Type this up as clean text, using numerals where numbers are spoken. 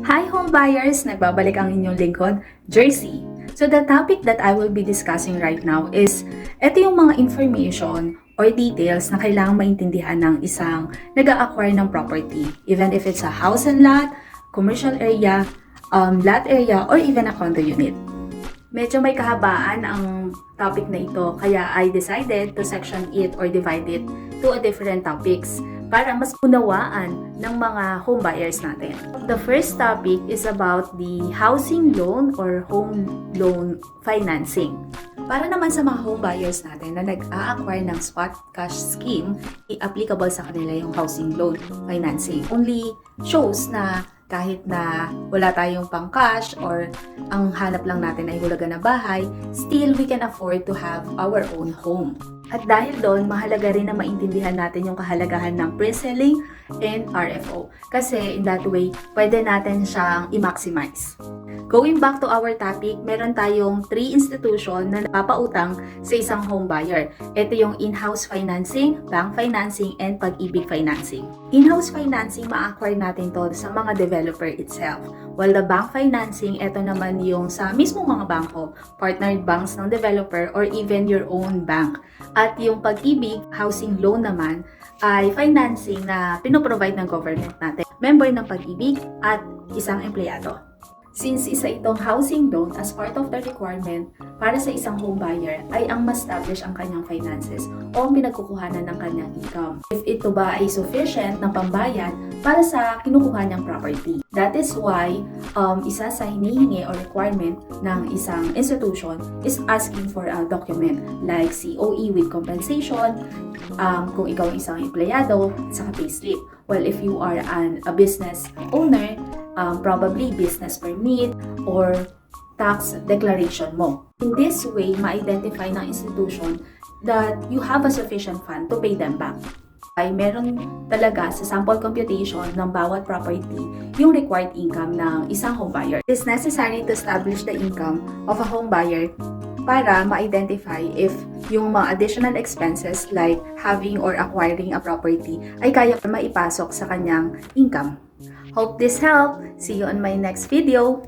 Hi home buyers! Nagbabalik ang inyong lingkod, Jersey. So the topic that I will be discussing right now is, ito yung mga information or details na kailangang maintindihan ng isang nag-a-acquire ng property. Even if it's a house and lot, commercial area, lot area, or even a condo unit. Medyo may kahabaan ang topic na ito, kaya I decided to section it or divide it to a different topics para mas unawaan ng mga home buyers natin. The first topic is about the housing loan or home loan financing. Para naman sa mga home buyers natin na nag-a-acquire ng spot cash scheme, applicable sa kanila yung housing loan financing. Only shows na kahit na wala tayong pang cash or ang hanap lang natin ay hulaga na bahay, still we can afford to have our own home. At dahil doon, mahalaga rin na maintindihan natin yung kahalagahan ng pre-selling and RFO. Kasi in that way, pwede natin siyang i-maximize. Going back to our topic, meron tayong 3 institution na napapautang sa isang home buyer. Ito yung in-house financing, bank financing, and pag-ibig financing. In-house financing, ma-acquire natin to sa mga developer itself. While the bank financing, ito naman yung sa mismo mga bangko, partnered banks ng developer, or even your own bank. At yung pag-ibig, housing loan naman, ay financing na pinoprovide ng government natin. Member ng pag-ibig at isang empleyado. Since isa itong housing loan as part of the requirement para sa isang home buyer ay ang ma-establish ang kanyang finances o ang pinagkukuhanan ng kanyang income. If ito ba ay sufficient na pambayad para sa kinukuha niyang property. That is why isa sa hinihingi o requirement ng isang institution is asking for a document like COE with compensation, kung ikaw ay isang empleyado, saka payslip. Well, if you are a business owner, probably business permit or tax declaration mo. In this way, ma-identify ng institution that you have a sufficient fund to pay them back. Ay meron talaga sa sample computation ng bawat property yung required income ng isang home buyer. It is necessary to establish the income of a home buyer para ma-identify if yung mga additional expenses like having or acquiring a property ay kaya maipasok sa kanyang income. Hope this helped. See you on my next video.